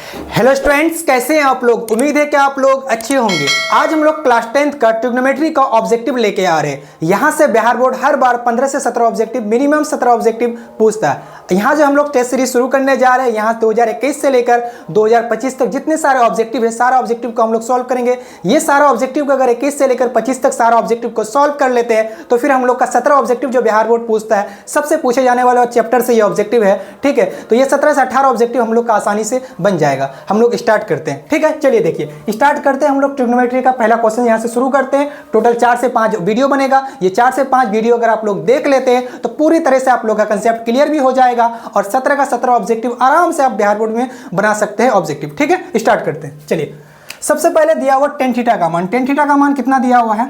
Hello students, कैसे हैं आप लोग। उम्मीद है कि आप लोग अच्छे होंगे। आज हम लोग क्लास 10th का ट्रिग्नोमेट्री का ऑब्जेक्टिव लेके आ रहे हैं। यहाँ से बिहार बोर्ड हर बार 15 से 17 ऑब्जेक्टिव, मिनिमम 17 ऑब्जेक्टिव पूछता है। यहाँ जो हम लोग टेस्ट सीरीज शुरू करने जा रहे हैं, यहाँ 2021 से लेकर 2025 तक जितने सारे ऑब्जेक्टिव है, सारा ऑब्जेक्टिव को हम लोग सॉल्व करेंगे। ये सारा ऑब्जेक्टिव को अगर 21 से लेकर 25 तक सारा ऑब्जेक्टिव को सॉल्व कर लेते हैं तो फिर हम लोग का 17 ऑब्जेक्टिव जो बिहार बोर्ड पूछता है, सबसे पूछे जाने वाले चैप्टर से ये ऑब्जेक्टिव है। ठीक है, तो ये 17 से 18 ऑब्जेक्टिव हम लोग का आसानी से बन जाएगा। हम लोग स्टार्ट करते हैं। ठीक है, चलिए देखिए स्टार्ट करते हैं। हम लोग ट्रिग्नोमेट्री का पहला क्वेश्चन यहाँ से शुरू करते हैं। टोटल 4 से 5 वीडियो बनेगा। ये 4 से 5 वीडियो अगर आप लोग देख लेते हैं तो पूरी तरह से आप लोग का कंसेप्ट क्लियर भी हो जाएगा और 17 का 17 ऑब्जेक्टिव आराम से आप बिहार बोर्ड में बना सकते हैं ऑब्जेक्टिव। ठीक है, स्टार्ट करते हैं। चलिए, सबसे पहले दिया हुआ टेन थीटा का मान। टेन थीटा का मान कितना दिया हुआ है?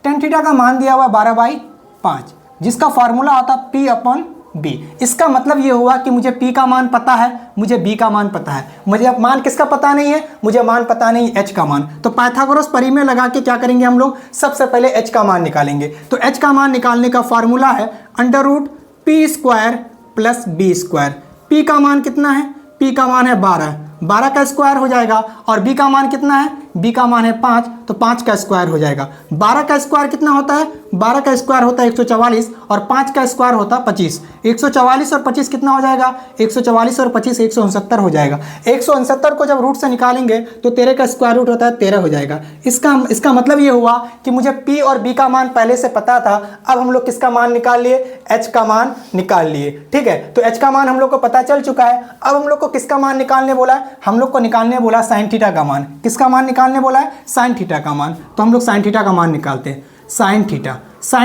टेन थीटा का मान दिया हुआ 12/5, जिसका फॉर्मूला होता है P/B। इसका मतलब ये हुआ कि मुझे P का मान पता है, मुझे B का मान पता है। मुझे मान किसका पता नहीं है? मुझे मान पता नहीं H का मान। तो पाइथागोरस परिमेय लगा के क्या करेंगे हम लोग? सबसे पहले H का मान निकालेंगे। तो H का मान निकालने का फॉर्मूला है √P² + B²। P का मान कितना है? P का मान है 12, 12 का स्क्वायर हो जाएगा। और B का मान कितना है? B का मान है 5, तो 5 का स्क्वायर हो जाएगा। 12 का स्क्वायर कितना होता है? 12 का स्क्वायर होता है 144 और 5 का स्क्वायर होता है 25। 144 और 25 कितना हो जाएगा? 144 और 25 169 हो जाएगा। 169 को जब रूट से निकालेंगे तो 13 का स्क्वायर रूट होता है 13 हो जाएगा। इसका मतलब ये हुआ कि मुझे P और B का मान पहले से पता था। अब हम लोग किसका मान निकाल लिए? H का मान निकाल लिए। ठीक है, तो H का मान हम लोग को पता चल चुका है। अब हम लोग को किसका मान निकालने बोला है? हम लोग को निकालने बोला साइन थीटा का मान। किसका मान निकालने बोला है? साइन थीटा का मान। तो हम लोग साइन थीटा का मान निकालते हैं। साइन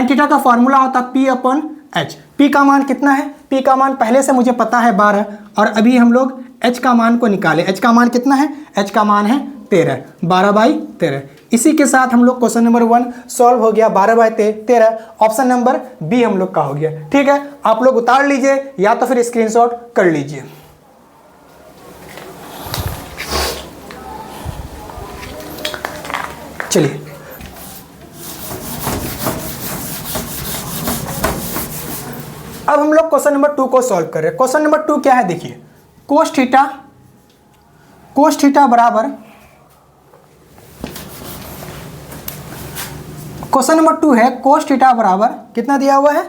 थीटा का फॉर्मूला होता है P/H। P का मान कितना है? P का मान पहले से मुझे पता है 12 और अभी हम लोग H का मान को निकाले। H का मान कितना है? H का मान है 13, 12/13। इसी के साथ हम लोग क्वेश्चन नंबर 1 सॉल्व हो गया। 12/13 ऑप्शन नंबर B हम लोग का हो गया। ठीक है, आप लोग उतार लीजिए या तो फिर स्क्रीनशॉट कर लीजिए। चलिए, अब हम लोग क्वेश्चन नंबर 2 को सॉल्व कर रहे हैं। क्वेश्चन नंबर 2 क्या है? देखिए, कोस थीटा बराबर, क्वेश्चन नंबर 2 है कोस थीटा बराबर कितना दिया हुआ है?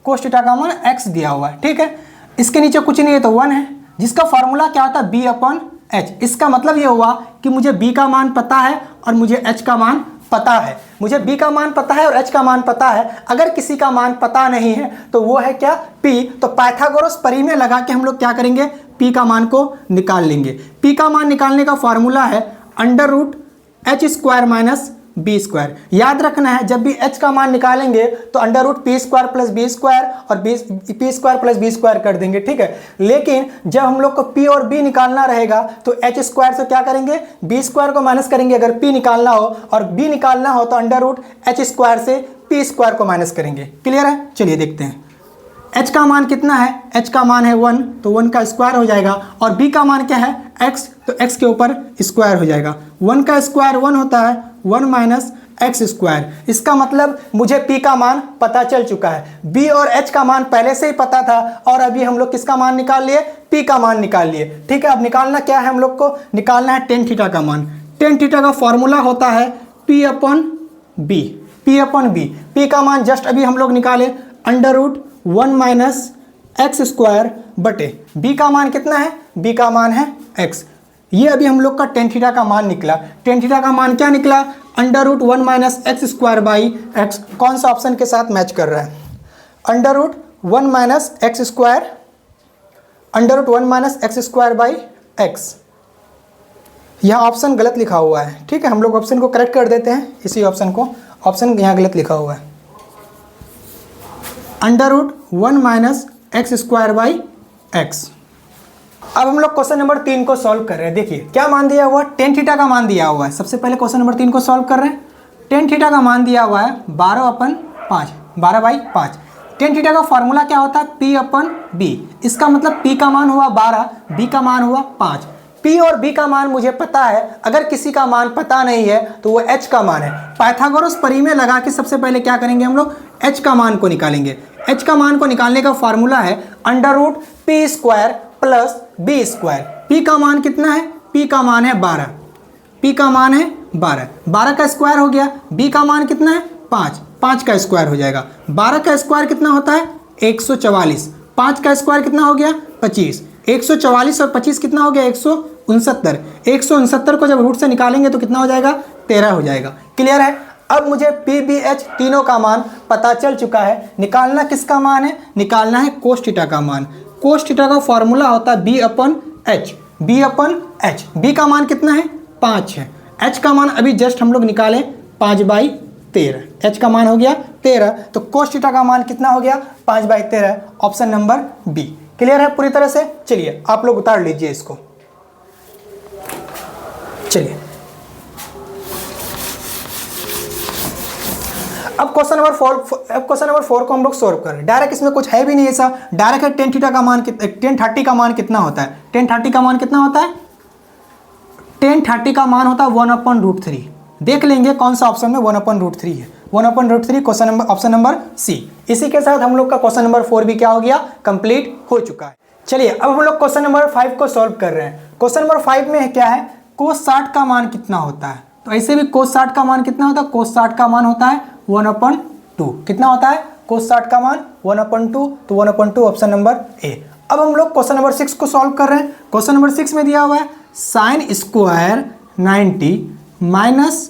कोस थीटा का मान x दिया हुआ है। ठीक है, इसके नीचे कुछ नहीं है तो 1 है, जिसका फॉर्मूला क्या होता है? B/H। इसका मतलब ये हुआ कि मुझे B का मान पता है और मुझे H का मान पता है। मुझे B का मान पता है और H का मान पता है। अगर किसी का मान पता नहीं है तो वो है क्या? P। तो पाइथागोरस परिमेय लगा के हम लोग क्या करेंगे? P का मान को निकाल लेंगे। P का मान निकालने का फॉर्मूला है √H² - B²। याद रखना है, जब भी H का मान निकालेंगे तो √P² + B² और P² + B² कर देंगे। ठीक है, लेकिन जब हम लोग को P और B निकालना रहेगा तो H² से क्या करेंगे? B² को माइनस करेंगे अगर P निकालना हो, और B निकालना हो तो √H² से P² को माइनस करेंगे। क्लियर है? चलिए देखते हैं। H का मान कितना है? H का मान है 1, तो 1 का स्क्वायर हो जाएगा। और B का मान क्या है? X, तो X के ऊपर स्क्वायर हो जाएगा। 1 का स्क्वायर 1 होता है, 1 - x²। इसका मतलब मुझे P का मान पता चल चुका है। B और H का मान पहले से ही पता था और अभी हम लोग किसका मान निकाल लिए? P का मान निकाल लिए। ठीक है, अब निकालना क्या है? हम लोग को निकालना है टेन थीटा का मान। टेन थीटा का फॉर्मूला होता है P/B। P/B। P का मान जस्ट अभी हम लोग निकाले, √1 - x² बटे B का मान कितना है? B का मान है x। ये अभी हम लोग का टेन थीटा का मान निकला। टेन थीटा का मान क्या निकला? √1 - x²/x। कौन सा ऑप्शन के साथ मैच कर रहा है? √1 - x²/x। यह ऑप्शन गलत लिखा हुआ है। ठीक है, हम लोग ऑप्शन को करेक्ट कर देते हैं। इसी ऑप्शन को, ऑप्शन यहाँ गलत लिखा हुआ है, √1 - x²/x। अब हम लोग क्वेश्चन नंबर 3 को सॉल्व कर रहे हैं। देखिए क्या मान दिया हुआ? टेन थीटा का मान दिया हुआ है। सबसे पहले क्वेश्चन नंबर 3 को सॉल्व कर रहे हैं। टेन थीटा का मान दिया हुआ है 12/5। टेन थीटा का फॉर्मूला क्या होता है? P/B। इसका मतलब P का मान हुआ 12, B का मान हुआ 5। P और B का मान मुझे पता है। अगर किसी का मान पता नहीं है तो वो H का मान है। पाइथागोरस परिमेय लगा के सबसे पहले क्या करेंगे? हम लोग H का मान को निकालेंगे। H का मान को निकालने का फॉर्मूला है √P² + B²। P का मान कितना है? P का मान है 12, P का मान है 12, 12 का स्क्वायर हो गया, B का मान कितना है 5, 5 का स्क्वायर हो जाएगा, 12 का स्क्वायर कितना होता है 144, 5 का स्क्वायर कितना हो गया 25, 144 और 25 कितना हो गया 169, 169 को जब रूट से निकालेंगे तो कितना हो जाएगा 13 हो जाएगा। क्लियर है। अब मुझे PBH तीनों का मान पता चल चुका है, निकालना किसका मान है, निकालना है कोस थीटा का मान। कोस थीटा का फॉर्मूला होता है B/H, B/H, B का मान कितना है 5 है, H का मान अभी जस्ट हम लोग निकाले 5/13, H का मान हो गया 13, तो कोस थीटा का मान कितना हो गया 5/13, ऑप्शन नंबर बी। क्लियर है पूरी तरह से। चलिए आप लोग उतार लीजिए इसको। चलिए अब क्वेश्चन नंबर 4 को हम लोग सोल्व कर रहे हैं। डायरेक्ट इसमें कुछ है भी नहीं ऐसा, डायरेक्ट है tan थीटा का मान tan 30 का मान कितना होता है, tan 30 का मान कितना होता है, tan 30 का मान होता है 1/√3। देख लेंगे कौन सा ऑप्शन में 1/√3 है, 1/√3 question number option number C. इसी के साथ हम लोग का क्वेश्चन नंबर 4 भी क्या हो गया, कंप्लीट हो चुका है। चलिए अब हम लोग क्वेश्चन नंबर 5 को सॉल्व कर रहे हैं। क्वेश्चन नंबर 5 में क्या है, cos 60 का मान कितना होता है, तो ऐसे भी cos 60 का मान कितना होता है, cos 60 का मान होता है 1/2। कितना होता है cos 60 का मान 1/2, तो 1/2 ऑप्शन नंबर ए। अब हम लोग क्वेश्चन नंबर 6 को सॉल्व कर रहे हैं। क्वेश्चन नंबर 6 में दिया हुआ है sin square 90 minus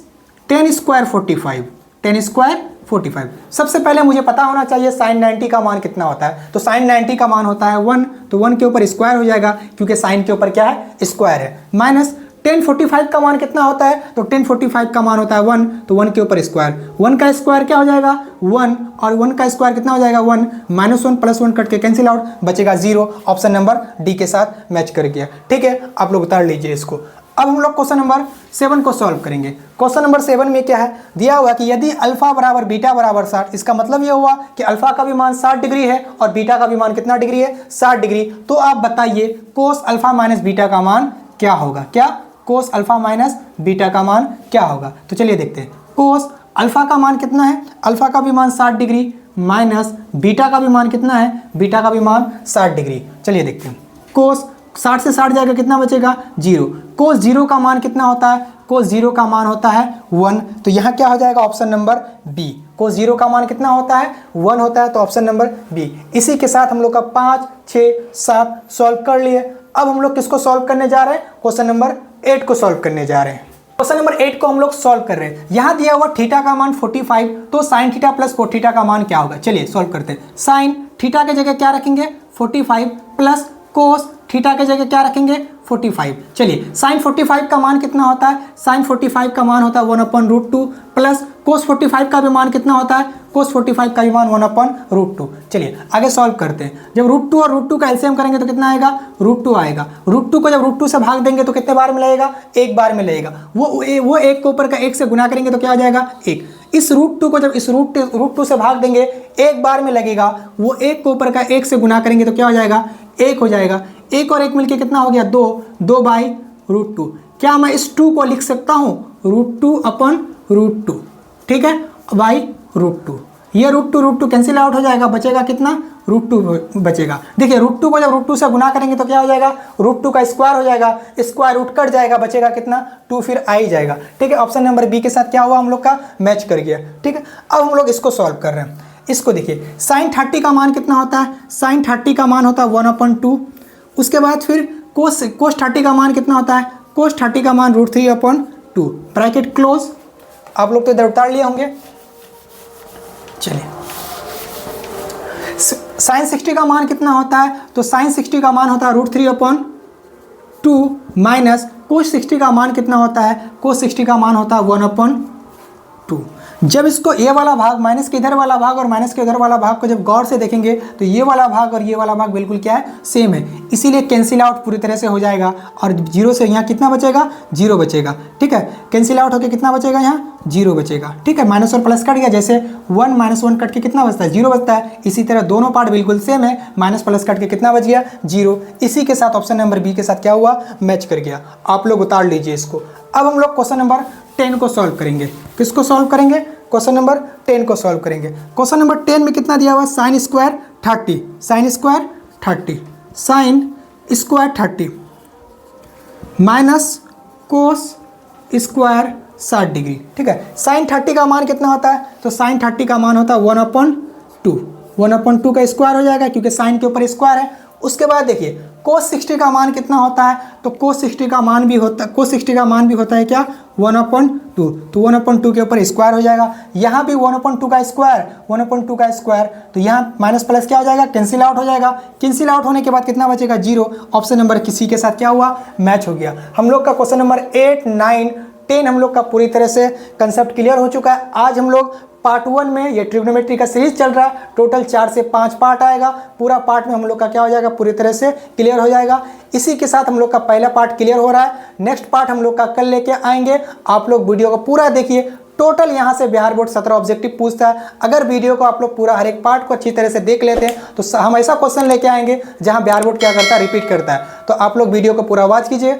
tan square 45, tan square 45। सबसे पहले मुझे पता होना चाहिए sin 90 का मान कितना होता है, तो sin 90 का मान होता है 1, तो 1 के ऊपर स्क्वायर हो जाएगा क्योंकि sin के ऊपर क्या है स्क्वायर है, माइनस tan 45 का मान कितना होता है, तो tan 45 का मान होता है 1, तो 1 के ऊपर स्क्वायर, 1 का स्क्वायर क्या हो जाएगा 1, और 1 का स्क्वायर कितना हो जाएगा 1, -1 +1 कट के कैंसिल आउट, बचेगा 0, ऑप्शन नंबर डी के साथ मैच कर गया। ठीक है, आप लोग उतार लीजिए इसको। अब हम लोग क्वेश्चन नंबर 7 को सॉल्व करेंगे। क्वेश्चन नंबर 7 में क्या है दिया हुआ कि यदि अल्फा बराबर बीटा बराबर 60, इसका मतलब ये हुआ कि अल्फा का भी मान 60 डिग्री है और बीटा का भी मान कितना डिग्री है 60 डिग्री, तो आप बताइए कोस अल्फा माइनस बीटा का मान क्या होगा, क्या कोस अल्फा माइनस बीटा का मान क्या होगा। तो चलिए देखते हैं, कोस अल्फा का मान कितना है, अल्फा का भी मान 60 डिग्री माइनस बीटा का भी मान कितना है, बीटा का भी मान 60 डिग्री। चलिए देखते हैं, कोस 60 से 60 जाएगा कितना बचेगा 0, कोस 0 का मान कितना होता है, कोस 0 का मान होता है 1, तो यहाँ क्या हो जाएगा ऑप्शन नंबर बी, कोस 0 का मान कितना होता है 1 होता है, तो ऑप्शन नंबर बी। इसी के साथ हम लोग का 5, 6, 7 सॉल्व कर लिए। अब हम लोग किसको सॉल्व करने जा रहे हैं, क्वेश्चन नंबर 8 को सॉल्व करने जा रहे हैं। क्वेश्चन नंबर 8 को हम लोग सॉल्व कर रहे हैं। यहाँ दिया हुआ थीटा का मान 45, तो sine theta plus cot theta का मान क्या होगा, चलिए सॉल्व करते हैं। साइन थीटा के जगह क्या रखेंगे 45 प्लस कोस थीटा के जगह क्या रखेंगे 45। चलिए साइन 45 का मान कितना होता है, साइन 45 का मान होता है 1/√2 प्लस कोस 45 का भी मान कितना होता है, कोस 45 का भी मान 1/√2। चलिए आगे सॉल्व करते हैं। जब √2 और √2 का एलसीएम करेंगे तो कितना आएगा √2 आएगा, √2 को जब √2 से भाग देंगे तो कितने बार मिलेगा, एक बार मिलेगा। वो एक के ऊपर का एक से गुना करेंगे तो क्या आ जाएगा 1। इस √2 को जब इस √2 से भाग देंगे एक बार में लगेगा, वो एक के ऊपर का एक से गुना करेंगे तो क्या हो जाएगा 1 हो जाएगा। 1 और 1 मिलके कितना हो गया 2, 2/√2। क्या मैं इस 2 को लिख सकता हूँ √2/√2, ठीक है, /√2। ये √2 कैंसिल आउट हो जाएगा, बचेगा कितना √2 बचेगा। देखिए √2 को जब √2 से गुना करेंगे तो क्या हो जाएगा √2 का स्क्वायर हो जाएगा, स्क्वायर रूट कट जाएगा, बचेगा कितना 2, फिर आ ही जाएगा। ठीक है, ऑप्शन नंबर बी के साथ क्या हुआ हम लोग का मैच कर गया। ठीक है, अब हम लोग इसको सॉल्व कर रहे हैं। इसको देखिए साइन 30 का मान कितना होता है, साइन 30 का मान होता है 1/2। उसके बाद फिर कोस 30 का मान कितना होता है, कोस 30 का मान √3/2, ब्रैकेट क्लोज। आप लोग तो इधर उतार लिए होंगे। चलिए साइन 60 का मान कितना होता है, तो साइन 60 का मान होता है √3/2 माइनस कोस 60 का मान कितना होता है, कोस 60 का मान होता है 1/2। जब इसको ये वाला भाग माइनस के इधर वाला भाग और माइनस के उधर वाला भाग को जब गौर से देखेंगे तो ये वाला भाग और ये वाला भाग बिल्कुल क्या है सेम है, इसीलिए कैंसिल आउट पूरी तरह से हो जाएगा और 0 से यहाँ कितना बचेगा 0 बचेगा। ठीक है, कैंसिल आउट होकर कितना बचेगा यहाँ 0 बचेगा। ठीक है, माइनस और प्लस कट गया, जैसे 1 - 1 कट के कितना बचता है 0 बचता है, इसी तरह दोनों पार्ट बिल्कुल सेम है, माइनस प्लस कट के कितना बच गया 0। इसी के साथ ऑप्शन नंबर बी के साथ क्या हुआ मैच कर गया। आप लोग उतार लीजिए इसको। अब हम लोग क्वेश्चन नंबर 10 को सॉल्व करेंगे। किसको सॉल्व करेंगे, क्वेश्चन नंबर 10 को सॉल्व करेंगे। क्वेश्चन नंबर 10 में कितना दिया हुआ sine square 30, sine square 30, sine square 30। Minus cos square 60 degree. ठीक है, साइन 30 का मान कितना होता है? तो साइन 30 का मान होता है 1/2। 1/2 का स्क्वायर हो जाएगा क्योंकि साइन के ऊपर स्क्वायर है। उसके बाद देखिए कोस 60 का मान कितना होता है? तो कोस 60 का मान भी होता है क्या? 1/2। तो 1/2 के ऊपर स्क्वायर हो जाएगा। यहाँ भी 1/2 का स्क्वायर, तो यहाँ माइनस प्लस क्या हो जाएगा? कैंसिल आउट हो जाएगा। कैंसिल आउट होने के बाद कितना बचेगा? 0। ऑप्शन नंबर किसी के साथ क्या हुआ? मैच हो गया। हम लोग का क्वेश्चन नंबर 8, 9, 10 हम लोग का पूरी तरह से कंसेप्ट क्लियर हो चुका है। आज हम लोग पार्ट 1 में ये ट्रिग्नोमेट्री का सीरीज चल रहा है, टोटल 4 से 5 पार्ट आएगा। पूरा पार्ट में हम लोग का क्या हो जाएगा? पूरी तरह से क्लियर हो जाएगा। इसी के साथ हम लोग का पहला पार्ट क्लियर हो रहा है। नेक्स्ट पार्ट हम लोग का कल लेके आएंगे। आप लोग वीडियो को पूरा देखिए। टोटल यहाँ से बिहार बोर्ड 17 ऑब्जेक्टिव पूछता है। अगर वीडियो को आप लोग पूरा हर एक पार्ट को अच्छी तरह से देख लेते हैं तो हम ऐसा क्वेश्चन लेके आएंगे जहाँ बिहार बोर्ड क्या करता है? रिपीट करता है। तो आप लोग वीडियो को पूरा वॉच कीजिए।